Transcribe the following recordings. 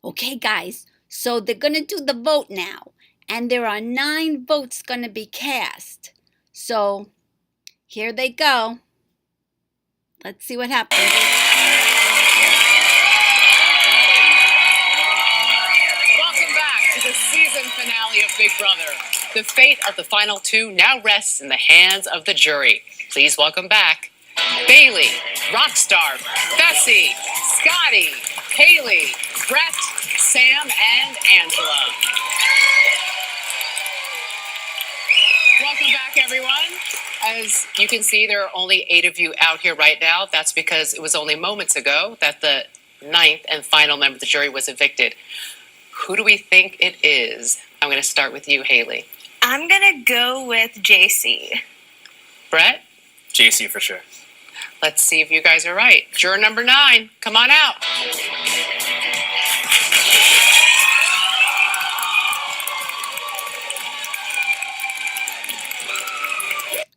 Okay, guys, so they're going to do the vote now, and there are 9 votes going to be cast. So here they go. Let's see what happens. Welcome back to the season finale of Big Brother. The fate of the final 2 now rests in the hands of the jury. Please welcome back Bailey, Rockstar, Bessie, Scotty, Haley, Brett, Sam, and Angela. Welcome back, everyone. As you can see, there are only 8 of you out here right now. That's because it was only moments ago that the 9th and final member of the jury was evicted. Who do we think it is? I'm going to start with you, Haley. I'm going to go with JC. Brett? JC for sure. Let's see if you guys are right. Juror number 9, come on out.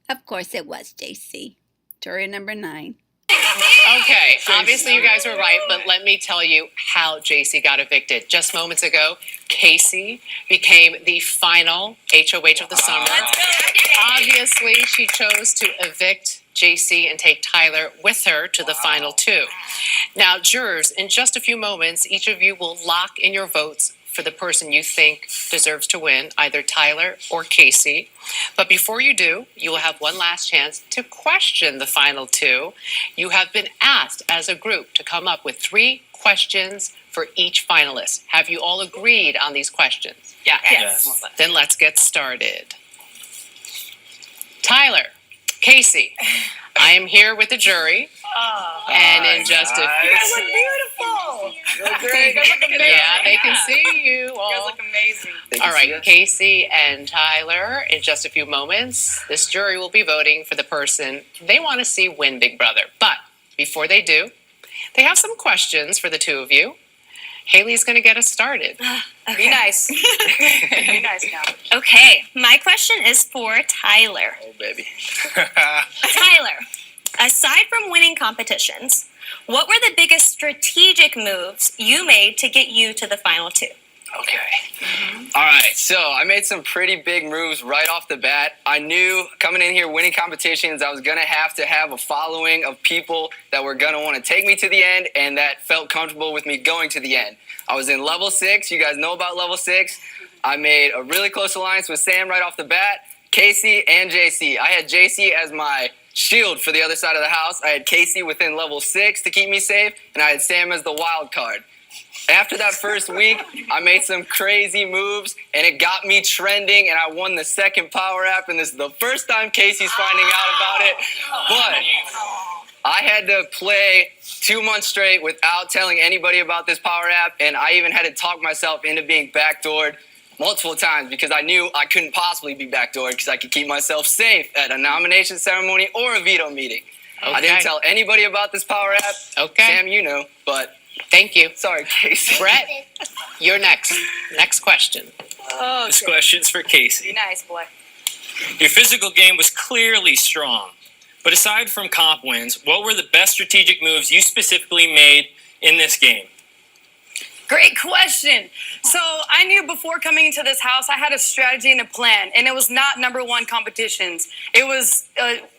Of course it was JC. Jury number 9. Okay, obviously you guys were right, but let me tell you how JC got evicted. Just moments ago, Casey became the final HOH of the summer. Obviously, she chose to evict JC and take Tyler with her to the final 2. Now, jurors, in just a few moments, each of you will lock in your votes for the person you think deserves to win, either Tyler or Casey. But before you do, you will have one last chance to question the final 2. You have been asked as a group to come up with 3 questions for each finalist. Have you all agreed on these questions? Yeah. Yes. Then let's get started. Tyler, Casey, I am here with the jury. And in just a few... You guys look beautiful. You look great. You guys look amazing. Yeah, they can see you all. You guys look amazing. All right, Casey and Tyler, in just a few moments, this jury will be voting for the person they want to see win Big Brother. But before they do, they have some questions for the 2 of you. Haley's going to get us started. Okay. Be nice. Be nice now. Okay, my question is for Tyler. Oh, baby. Tyler, aside from winning competitions, what were the biggest strategic moves you made to get you to the final 2? Okay. All right. So I made some pretty big moves right off the bat. I knew coming in here winning competitions, I was going to have a following of people that were going to want to take me to the end and that felt comfortable with me going to the end. I was in level 6. You guys know about level 6. I made a really close alliance with Sam right off the bat, Casey, and JC. I had JC as my shield for the other side of the house. I had Casey within level 6 to keep me safe, and I had Sam as the wild card. After that first week, I made some crazy moves, and it got me trending, and I won the second Power App, and this is the first time Casey's finding out about it. But I had to play 2 months straight without telling anybody about this Power App, and I even had to talk myself into being backdoored multiple times because I knew I couldn't possibly be backdoored because I could keep myself safe at a nomination ceremony or a veto meeting. Okay. I didn't tell anybody about this Power App. Okay. Sam, you know, but... Thank you. Sorry, Casey. Brett, you're next. Next question. Oh, This question's for Casey. Be nice, boy. Your physical game was clearly strong. But aside from comp wins, what were the best strategic moves you specifically made in this game? Great question. So I knew before coming into this house, I had a strategy and a plan, and it was not number 1 competitions. It was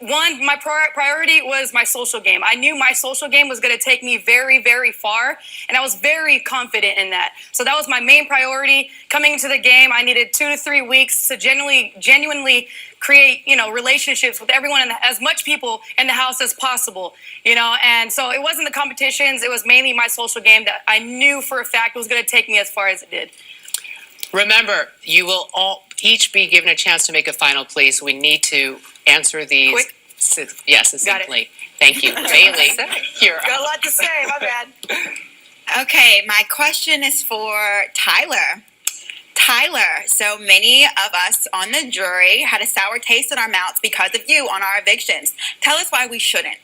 my priority was my social game. I knew my social game was going to take me very, very far, and I was very confident in that. So that was my main priority. Coming into the game, I needed 2 to 3 weeks to genuinely create, relationships with everyone as much people in the house as possible, and so it wasn't the competitions. It was mainly my social game that I knew for a fact was going to take me as far as it did. Remember, you will all each be given a chance to make a final plea, so we need to answer these. Quick? Yes, succinctly. Thank you. Bailey, you're Got a up. lot to say, my bad. Okay, my question is for Tyler. Tyler, so many of us on the jury had a sour taste in our mouths because of you on our evictions. Tell us why we shouldn't.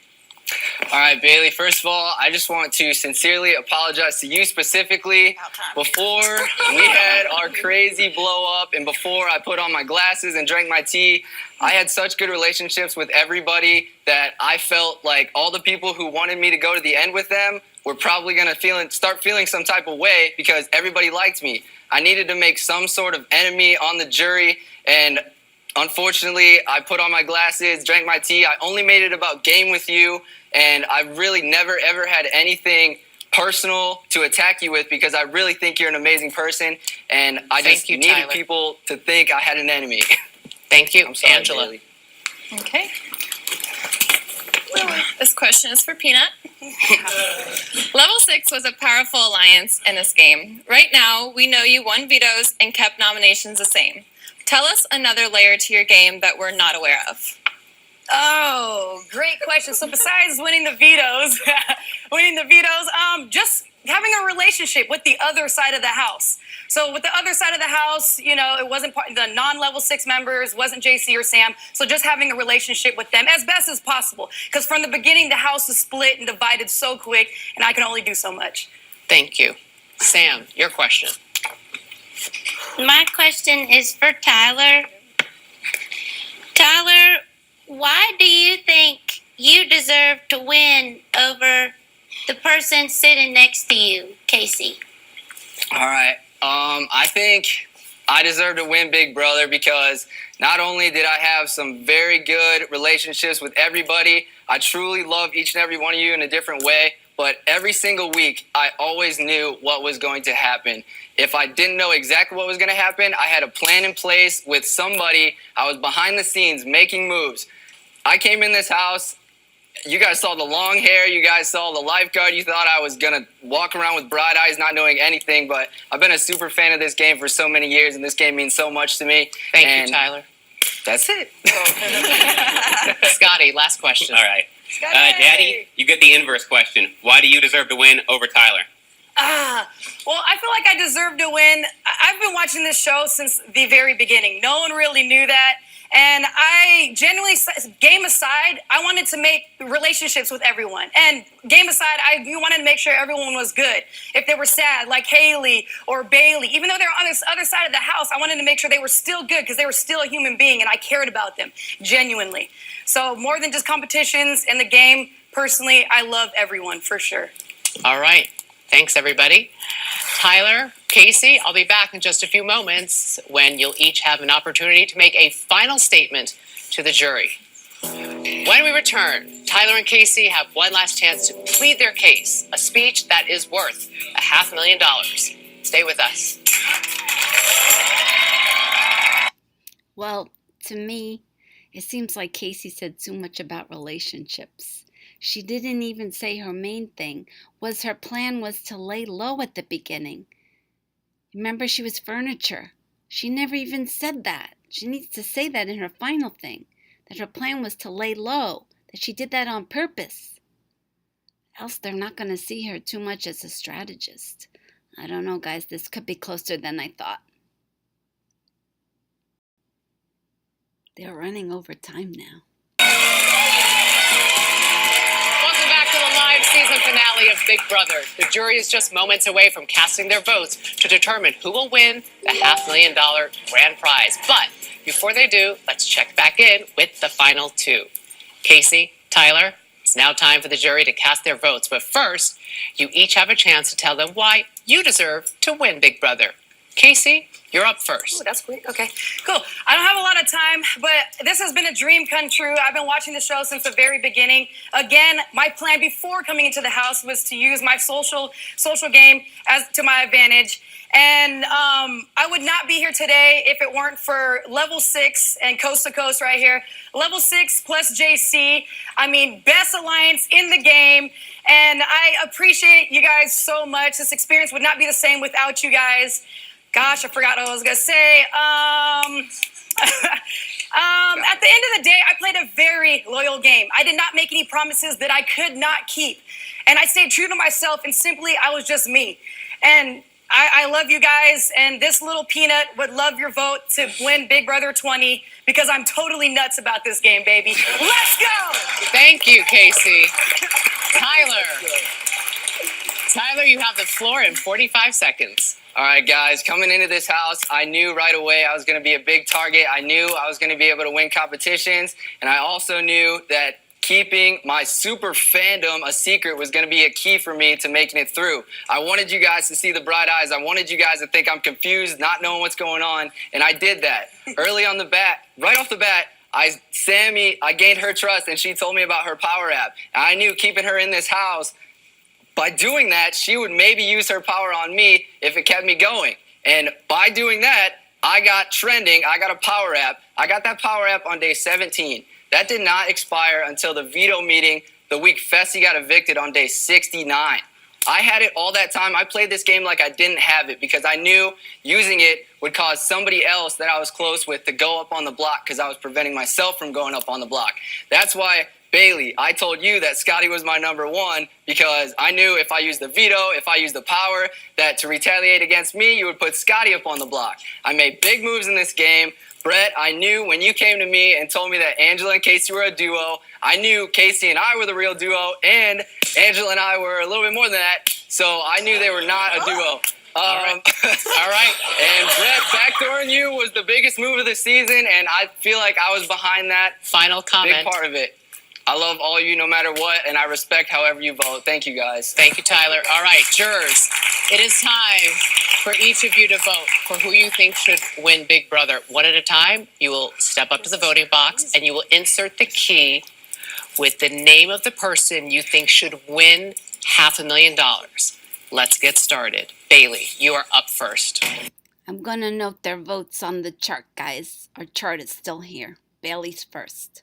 All right, Bailey, first of all, I just want to sincerely apologize to you specifically. Before we had our crazy blow up and before I put on my glasses and drank my tea, I had such good relationships with everybody that I felt like all the people who wanted me to go to the end with them were probably going to start feeling some type of way because everybody liked me. I needed to make some sort of enemy on the jury, and unfortunately, I put on my glasses, drank my tea. I only made it about game with you, and I really never, ever had anything personal to attack you with because I really think you're an amazing person, and I Thank just you, needed Tyler. people to think I had an enemy. Thank you, I'm sorry, Angela. Bailey. Okay. This question is for Peanut. Level 6 was a powerful alliance in this game. Right now, we know you won vetoes and kept nominations the same. Tell us another layer to your game that we're not aware of. Oh, great question. So besides winning the vetoes, just having a relationship with the other side of the house. So with the other side of the house, you know, it wasn't the non-level 6 members, wasn't JC or Sam. So just having a relationship with them as best as possible. Because from the beginning, the house was split and divided so quick, and I can only do so much. Thank you. Sam, your question. My question is for Tyler. Tyler, why do you think you deserve to win over the person sitting next to you, Casey? All right. I think I deserve to win Big Brother because not only did I have some very good relationships with everybody, I truly love each and every one of you in a different way, but every single week, I always knew what was going to happen. If I didn't know exactly what was going to happen, I had a plan in place with somebody. I was behind the scenes making moves. I came in this house. You guys saw the long hair. You guys saw the lifeguard. You thought I was going to walk around with bright eyes, not knowing anything. But I've been a super fan of this game for so many years, and this game means so much to me. Thank and you, Tyler. That's it. Scotty, last question. All right. Daddy, you get the inverse question. Why do you deserve to win over Tyler? Well, I feel like I deserve to win. I've been watching this show since the very beginning. No one really knew that. And I genuinely, game aside, I wanted to make relationships with everyone. And game aside, I wanted to make sure everyone was good. If they were sad, like Haley or Bailey, even though they're on this other side of the house, I wanted to make sure they were still good because they were still a human being and I cared about them genuinely. So more than just competitions in the game, personally, I love everyone for sure. All right. Thanks, everybody. Tyler, Casey, I'll be back in just a few moments when you'll each have an opportunity to make a final statement to the jury. When we return, Tyler and Casey have one last chance to plead their case, a speech that is worth $500,000. Stay with us. Well, to me, it seems like Casey said too much about relationships. She didn't even say her main thing was her plan was to lay low at the beginning. Remember, she was furniture. She never even said that. She needs to say that in her final thing, that her plan was to lay low, that she did that on purpose. Else they're not going to see her too much as a strategist. I don't know, guys. This could be closer than I thought. They're running over time now. Welcome back to the live season finale of Big Brother. The jury is just moments away from casting their votes to determine who will win the $500,000 grand prize. But before they do, let's check back in with the final two. Casey, Tyler, it's now time for the jury to cast their votes. But first, you each have a chance to tell them why you deserve to win Big Brother. Casey, you're up first. Ooh, that's quick. Okay, cool. I don't have a lot of time, but this has been a dream come true. I've been watching the show since the very beginning. Again, my plan before coming into the house was to use my social game as to my advantage. And I would not be here today if it weren't for Level 6 and Coast to Coast right here. Level 6 plus JC. I mean, best alliance in the game. And I appreciate you guys so much. This experience would not be the same without you guys. Gosh, I forgot what I was going to say. At the end of the day, I played a very loyal game. I did not make any promises that I could not keep. And I stayed true to myself, and simply, I was just me. And I love you guys, and this little peanut would love your vote to win Big Brother 20 because I'm totally nuts about this game, baby. Let's go! Thank you, Casey. Tyler, you have the floor in 45 seconds. All right, guys, coming into this house, I knew right away I was going to be a big target. I knew I was going to be able to win competitions, and I also knew that keeping my super fandom a secret was going to be a key for me to making it through. I wanted you guys to see the bright eyes. I wanted you guys to think I'm confused, not knowing what's going on, and I did that. Early on the bat, right off the bat, Sammy, I gained her trust, and she told me about her power app. And I knew keeping her in this house, by doing that, she would maybe use her power on me if it kept me going. And by doing that, I got trending. I got a power app. I got that power app on day 17. That did not expire until the veto meeting the week Fessy got evicted on day 69. I had it all that time. I played this game like I didn't have it because I knew using it would cause somebody else that I was close with to go up on the block because I was preventing myself from going up on the block. That's why, Bailey, I told you that Scotty was my number one because I knew if I used the veto, if I used the power, that to retaliate against me, you would put Scotty up on the block. I made big moves in this game. Brett, I knew when you came to me and told me that Angela and Casey were a duo, I knew Casey and I were the real duo, and Angela and I were a little bit more than that, so I knew they were not a duo. All right. And Brett, backdooring you was the biggest move of the season, and I feel like I was behind that. Final comment. Big part of it. I love all of you no matter what, and I respect however you vote. Thank you, guys. Thank you, Tyler. All right, jurors, it is time for each of you to vote for who you think should win Big Brother. One at a time, you will step up to the voting box and you will insert the key with the name of the person you think should win $500,000. Let's get started. Bailey, you are up first. I'm going to note their votes on the chart, guys. Our chart is still here. Bailey's first.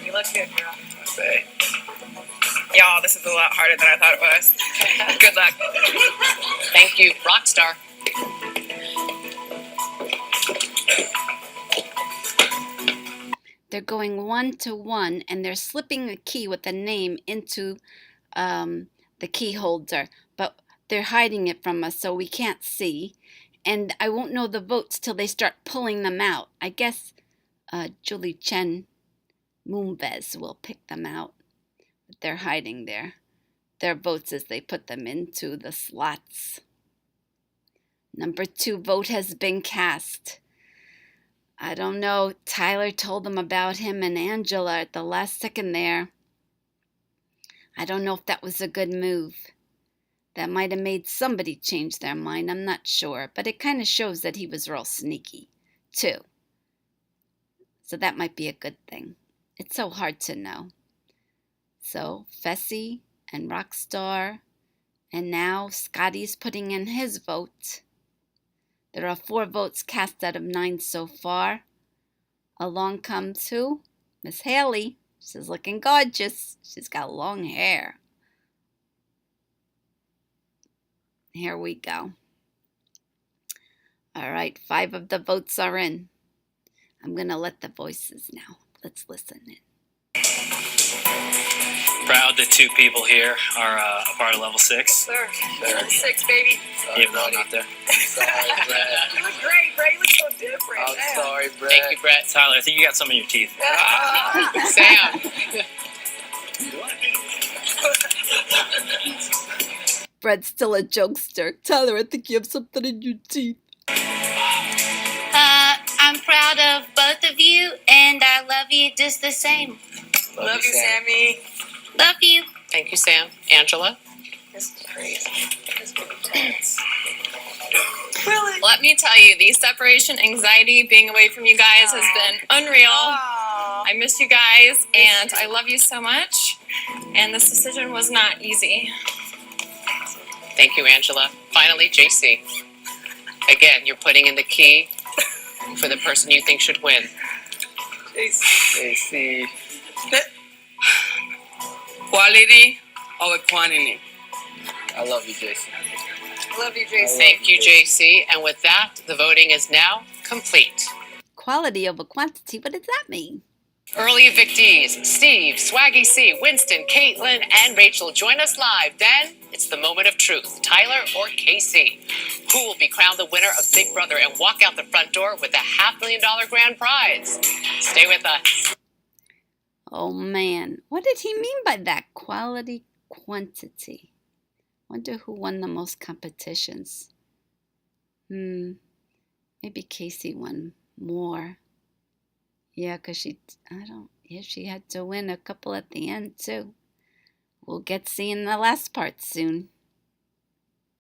You look good, girl. Y'all, this is a lot harder than I thought it was. Good luck. Thank you. Rockstar. They're going 1-1, and they're slipping a key with a name into the key holder, but they're hiding it from us so we can't see, and I won't know the votes till they start pulling them out. I guess Julie Chen Moonves will pick them out, but they're hiding their votes as they put them into the slots. Number 2 vote has been cast. I don't know. Tyler told them about him and Angela at the last second there. I don't know if that was a good move. That might have made somebody change their mind. I'm not sure. But it kind of shows that he was real sneaky, too. So that might be a good thing. It's so hard to know. So Fessy and Rockstar. And now Scotty's putting in his vote. There are 4 votes cast out of 9 so far. Along comes who? Miss Haley. She's looking gorgeous. She's got long hair. Here we go. All right, 5 of the votes are in. I'm going to let the voices now. Let's listen in. Proud that 2 people here are a part of Level 6. Sir, Level 6, baby. Even though I'm not there. Sorry, Brett. You look great, Brett. You look so different. I'm sorry, Brett. Thank you, Brett. Tyler, I think you got some in your teeth. Sam. Fred's still a jokester. Tyler, I think you have something in your teeth. I'm proud of both of you, and I love you just the same. Love you, Sammy. Love you. Thank you, Sam. Angela. This is crazy. This is intense. Let me tell you, the separation anxiety, being away from you guys, has been unreal. I miss you guys, and I love you so much. And this decision was not easy. Thank you, Angela. Finally, JC. Again, you're putting in the key for the person you think should win. JC. Quality over quantity. I love you, JC. Love you, Jason. Thank you, JC. And with that, the voting is now complete. Quality over quantity, what does that mean? Early evictees, Steve, Swaggy C, Winston, Caitlin, and Rachel join us live. Then it's the moment of truth. Tyler or Casey? Who will be crowned the winner of Big Brother and walk out the front door with a $500,000 grand prize? Stay with us. Oh man, what did he mean by that? Quality, quantity. Wonder who won the most competitions. Maybe Casey won more. Yeah, because she had to win a couple at the end too. We'll get seeing the last part soon.